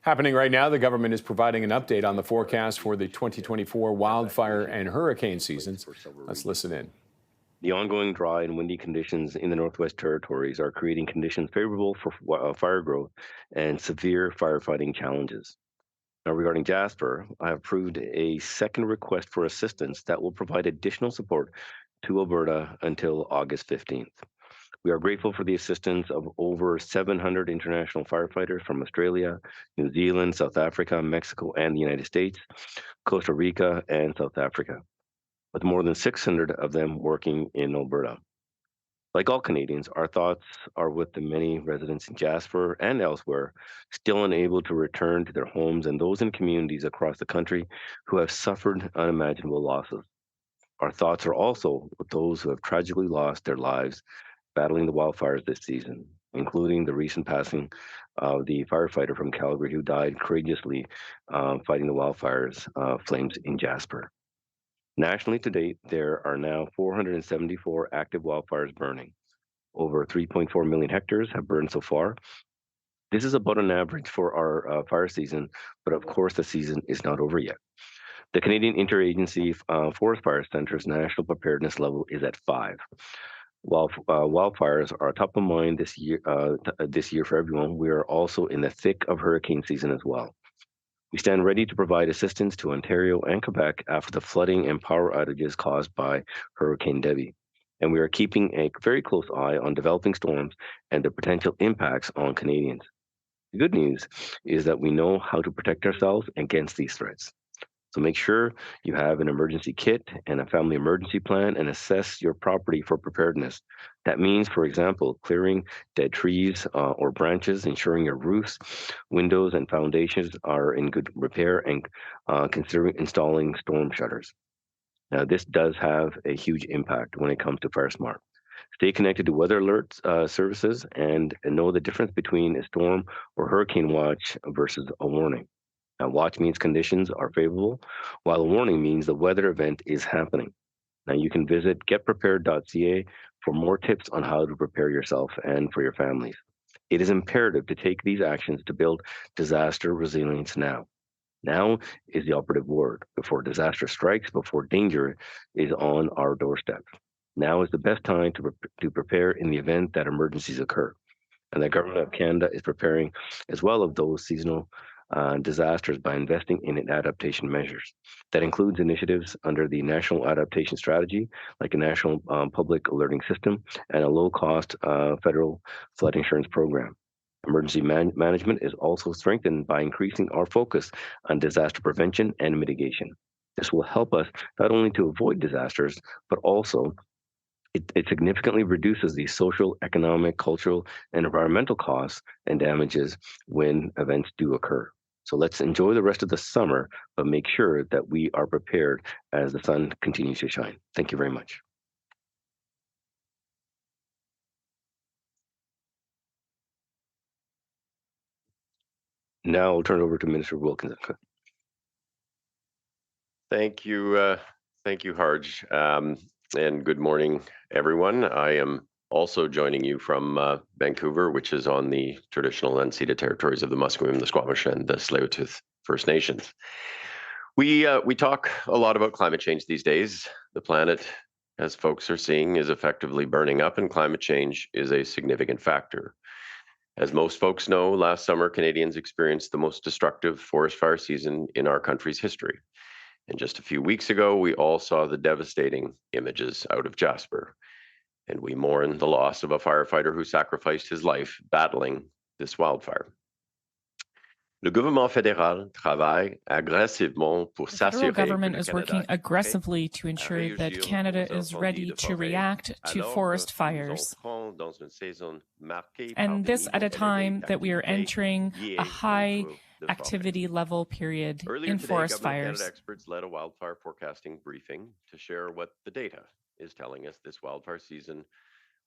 Happening right now, the government is providing an update on the forecast for the 2024 wildfire and hurricane seasons. Let's listen in. The ongoing dry and windy conditions in the Northwest Territories are creating conditions favorable for fire growth and severe firefighting challenges. Now, regarding Jasper, I have approved a second request for assistance that will provide additional support to Alberta until August 15th. We are grateful for the assistance of over 700 international firefighters from Australia, New Zealand, South Africa, Mexico, and the United States, Costa Rica, and South Africa, with more than 600 of them working in Alberta. Like all Canadians, our thoughts are with the many residents in Jasper and elsewhere still unable to return to their homes and those in communities across the country who have suffered unimaginable losses. Our thoughts are also with those who have tragically lost their lives battling the wildfires this season, including the recent passing of the firefighter from Calgary who died courageously fighting the wildfires flames in Jasper. Nationally to date, there are now 474 active wildfires burning. Over 3.4 million hectares have burned so far. This is about an average for our fire season, but of course the season is not over yet. The Canadian Interagency Forest Fire Center's national preparedness level is at 5. While wildfires are top of mind this year for everyone, we are also in the thick of hurricane season as well. We stand ready to provide assistance to Ontario and Quebec after the flooding and power outages caused by Hurricane Debbie. And we are keeping a very close eye on developing storms and their potential impacts on Canadians. The good news is that we know how to protect ourselves against these threats. So make sure you have an emergency kit and a family emergency plan and assess your property for preparedness. That means, for example, clearing dead trees or branches, ensuring your roofs, windows, and foundations are in good repair, and considering installing storm shutters. Now, this does have a huge impact when it comes to Fire Smart. Stay connected to weather alerts services and know the difference between a storm or hurricane watch versus a warning. Now, watch means conditions are favorable, while a warning means the weather event is happening. Now, you can visit getprepared.ca for more tips on how to prepare yourself and for your families. It is imperative to take these actions to build disaster resilience now. Now is the operative word before disaster strikes, before danger is on our doorstep. Now is the best time to prepare in the event that emergencies occur. And the Government of Canada is preparing as well of those seasonal disasters by investing in adaptation measures. That includes initiatives under the National Adaptation Strategy, like a national public alerting system and a low-cost federal flood insurance program. Emergency management is also strengthened by increasing our focus on disaster prevention and mitigation. This will help us not only to avoid disasters, but also it significantly reduces the social, economic, cultural, and environmental costs and damages when events do occur. So let's enjoy the rest of the summer, but make sure that we are prepared as the sun continues to shine. Thank you very much. Now I'll turn it over to Minister Wilkinson. Thank you, Harj, and good morning, everyone. I am also joining you from Vancouver, which is on the traditional unceded territories of the Musqueam, the Squamish, and the Tsleil-Waututh First Nations. We talk a lot about climate change these days. The planet, as folks are seeing, is effectively burning up, and climate change is a significant factor. As most folks know, last summer, Canadians experienced the most destructive forest fire season in our country's history. And just a few weeks ago, we all saw the devastating images out of Jasper. And we mourn the loss of a firefighter who sacrificed his life battling this wildfire. Le gouvernement fédéral travaille agressivement pour s'assurer the federal government is working aggressively to ensure that Canada is ready to react to forest fires. And this at a time that we are entering a high activity level period in forest fires. Experts led a wildfire forecasting briefing to share what the data is telling us this wildfire season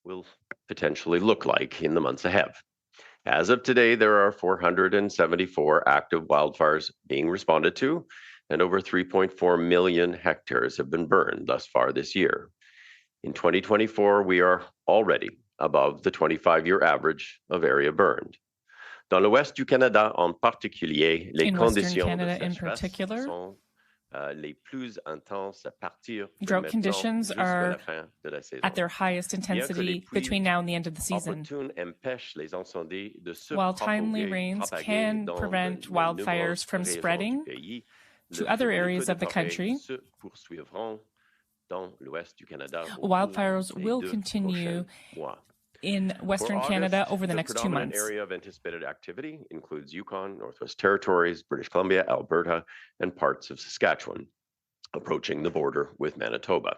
will potentially look like in the months ahead. As of today, there are 474 active wildfires being responded to, and over 3.4 million hectares have been burned thus far this year. In 2024, we are already above the 25-year average of area burned. Dans l'ouest du Canada en particulier, les In Western conditions Canada de in sécheresse particular, sont les plus intenses à partir de drought maintenant conditions jusqu'à la are fin de la saison. at their highest Bien que les intensity pluies between now and the end of the season. opportunes empêchent les incendies de se While timely rains can prevent wildfires from spreading to other areas of the country, wildfires will continue in Western Canada over the next 2 months. The area of anticipated activity includes Yukon, Northwest Territories, British Columbia, Alberta, and parts of Saskatchewan, approaching the border with Manitoba.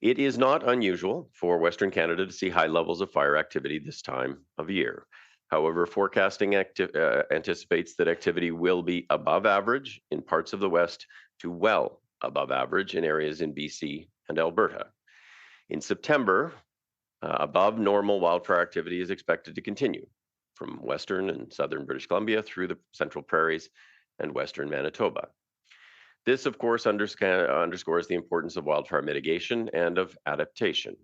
It is not unusual for Western Canada to see high levels of fire activity this time of year. However, forecasting anticipates that activity will be above average in parts of the West to well above average in areas in BC and Alberta. In September, above normal wildfire activity is expected to continue from Western and Southern British Columbia through the Central Prairies and Western Manitoba. This, of course, underscores the importance of wildfire mitigation and of adaptation.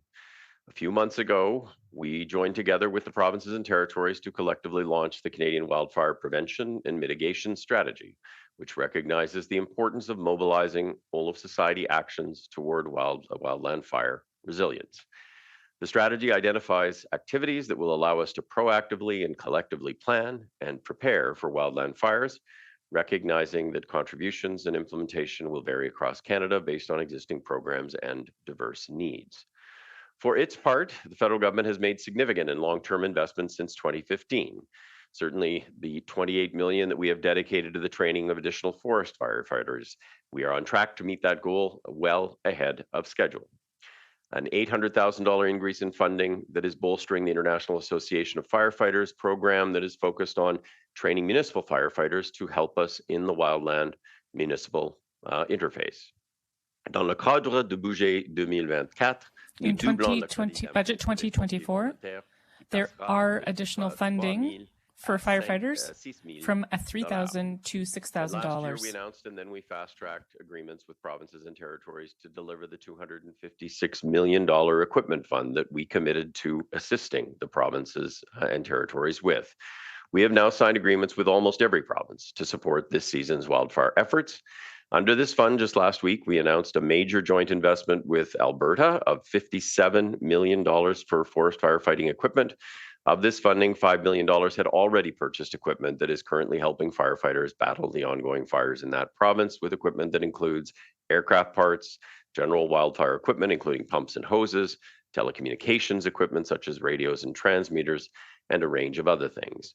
A few months ago, we joined together with the provinces and territories to collectively launch the Canadian Wildfire Prevention and Mitigation Strategy, which recognizes the importance of mobilizing whole of society actions toward wildland fire resilience. The strategy identifies activities that will allow us to proactively and collectively plan and prepare for wildland fires, recognizing that contributions and implementation will vary across Canada based on existing programs and diverse needs. For its part, the federal government has made significant and long-term investments since 2015. Certainly, the $28 million that we have dedicated to the training of additional forest firefighters, we are on track to meet that goal well ahead of schedule. An $800,000 increase in funding that is bolstering the International Association of Firefighters program that is focused on training municipal firefighters to help us in the wildland municipal interface. Dans le cadre du budget 2024, in budget 2024, there are additional funding for firefighters from $3,000 to $6,000. Last year, we announced and then we fast-tracked agreements with provinces and territories to deliver the $256 million equipment fund that we committed to assisting the provinces and territories with. We have now signed agreements with almost every province to support this season's wildfire efforts. Under this fund, just last week, we announced a major joint investment with Alberta of $57 million for forest firefighting equipment. Of this funding, $5 million had already purchased equipment that is currently helping firefighters battle the ongoing fires in that province, with equipment that includes aircraft parts, general wildfire equipment, including pumps and hoses, telecommunications equipment such as radios and transmitters, and a range of other things.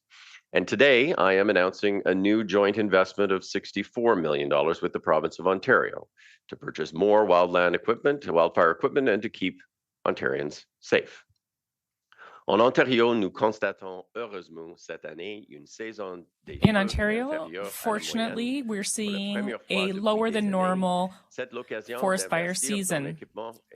And today, I am announcing a new joint investment of $64 million with the province of Ontario to purchase more wildfire equipment, and to keep Ontarians safe. En Ontario, nous constatons heureusement cette année une saison des In Ontario, fortunately, we're seeing a lower than normal forest fire season.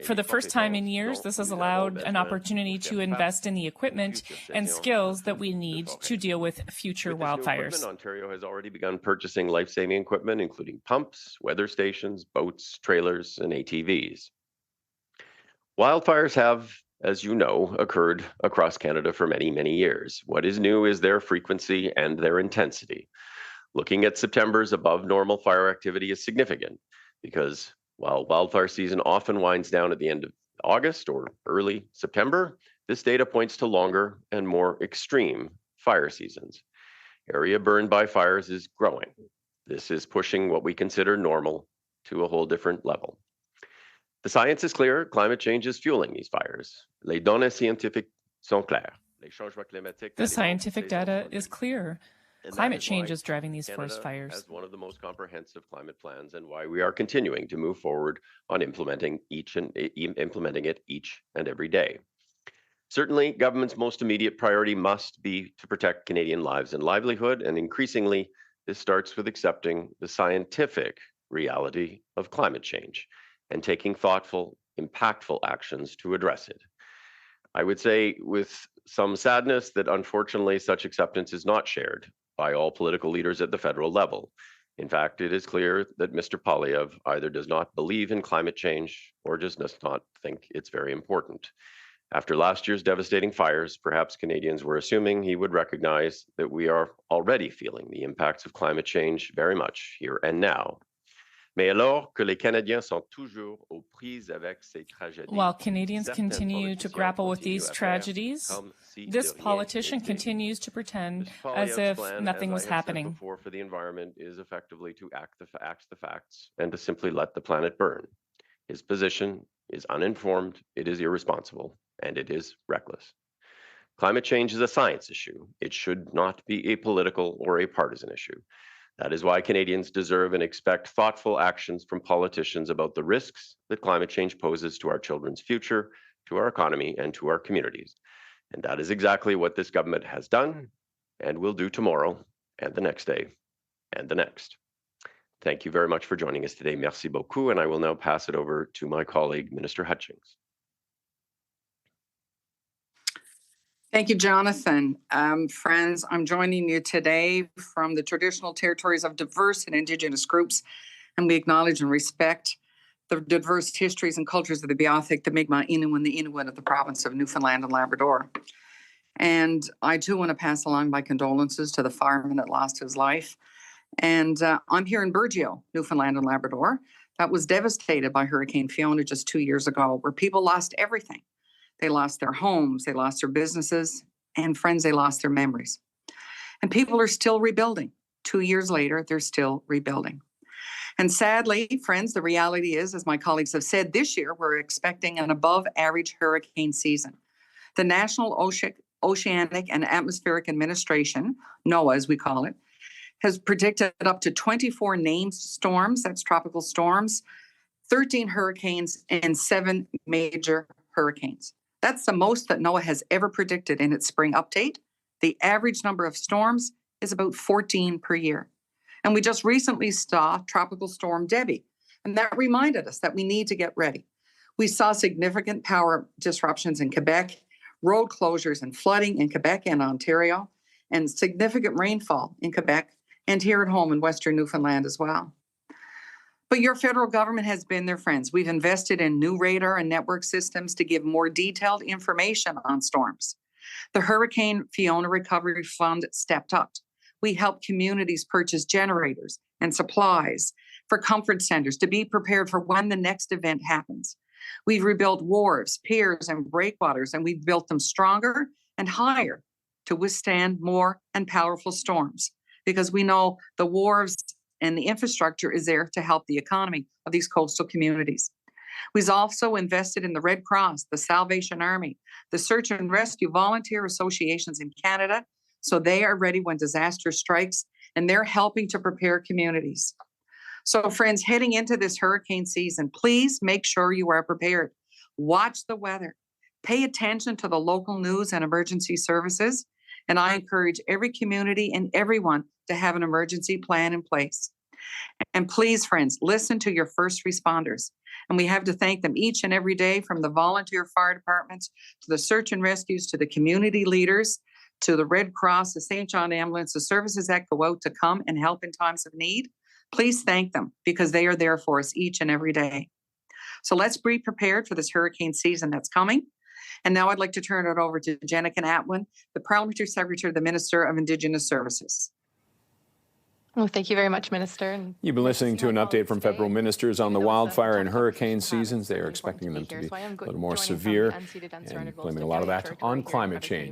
For the first time in years, this has allowed an opportunity to invest in the equipment and skills that we need to deal with future wildfires. Ontario has already begun purchasing life-saving equipment, including pumps, weather stations, boats, trailers, and ATVs. Wildfires have, as you know, occurred across Canada for many, many years. What is new is their frequency and their intensity. Looking at September's above normal fire activity is significant because while wildfire season often winds down at the end of August or early September, this data points to longer and more extreme fire seasons. Area burned by fires is growing. This is pushing what we consider normal to a whole different level. The science is clear. Climate change is fueling these fires. Les données scientifiques sont claires. The scientific data is clear. Climate change is driving these forest fires. As one of the most comprehensive climate plans, and why we are continuing to move forward on implementing it each and every day. Certainly, government's most immediate priority must be to protect Canadian lives and livelihood, and increasingly, this starts with accepting the scientific reality of climate change and taking thoughtful, impactful actions to address it. I would say with some sadness that unfortunately such acceptance is not shared by all political leaders at the federal level. In fact, it is clear that Mr. Poilievre either does not believe in climate change or just does not think it's very important. After last year's devastating fires, perhaps Canadians were assuming he would recognize that we are already feeling the impacts of climate change very much here and now. Mais alors que les Canadiens sont toujours aux prises avec ces tragédies, while Canadians continue to grapple with these tragedies, this politician continues to pretend as if nothing was happening. For the environment is effectively to act the facts and to simply let the planet burn. His position is uninformed, it is irresponsible, and it is reckless. Climate change is a science issue. It should not be a political or a partisan issue. That is why Canadians deserve and expect thoughtful actions from politicians about the risks that climate change poses to our children's future, to our economy, and to our communities. And that is exactly what this government has done and will do tomorrow and the next day and the next. Thank you very much for joining us today. Merci beaucoup. And I will now pass it over to my colleague, Minister Hutchings. Thank you, Jonathan. Friends, I'm joining you today from the traditional territories of diverse and Indigenous groups, and we acknowledge and respect the diverse histories and cultures of the Beothuk, the Mi'kmaq, Innu, and the Inuit of the province of Newfoundland and Labrador. And I too want to pass along my condolences to the fireman that lost his life. And I'm here in Burgeo, Newfoundland and Labrador, that was devastated by Hurricane Fiona just 2 years ago, where people lost everything. They lost their homes, they lost their businesses, and friends, they lost their memories. And people are still rebuilding. 2 years later, they're still rebuilding. And sadly, friends, the reality is, as my colleagues have said, this year we're expecting an above average hurricane season. The National Oceanic and Atmospheric Administration, NOAA as we call it, has predicted up to 24 named storms, that's tropical storms, 13 hurricanes, and 7 major hurricanes. That's the most that NOAA has ever predicted in its spring update. The average number of storms is about 14 per year. And we just recently saw Tropical Storm Debbie, and that reminded us that we need to get ready. We saw significant power disruptions in Quebec, road closures and flooding in Quebec and Ontario, and significant rainfall in Quebec and here at home in Western Newfoundland as well. But your federal government has been there, friends. We've invested in new radar and network systems to give more detailed information on storms. The Hurricane Fiona Recovery Fund stepped up. We helped communities purchase generators and supplies for comfort centers to be prepared for when the next event happens. We've rebuilt wharves, piers, and breakwaters, and we've built them stronger and higher to withstand more and powerful storms, because we know the wharves and the infrastructure is there to help the economy of these coastal communities. We've also invested in the Red Cross, the Salvation Army, the search and rescue volunteer associations in Canada, so they are ready when disaster strikes, and they're helping to prepare communities. So friends, heading into this hurricane season, please make sure you are prepared. Watch the weather. Pay attention to the local news and emergency services. And I encourage every community and everyone to have an emergency plan in place. And please, friends, listen to your first responders. And we have to thank them each and every day, from the volunteer fire departments to the search and rescues to the community leaders to the Red Cross, the St. John Ambulance, the services that go out to come and help in times of need. Please thank them, because they are there for us each and every day. So let's be prepared for this hurricane season that's coming. And now I'd like to turn it over to Jenica Atwin, the Parliamentary Secretary, the Minister of Indigenous Services. Well, thank you very much, Minister. And you've been listening to an update from federal ministers on the wildfire and hurricane seasons. They are expecting them to be a little more severe and blaming a lot of that on climate change.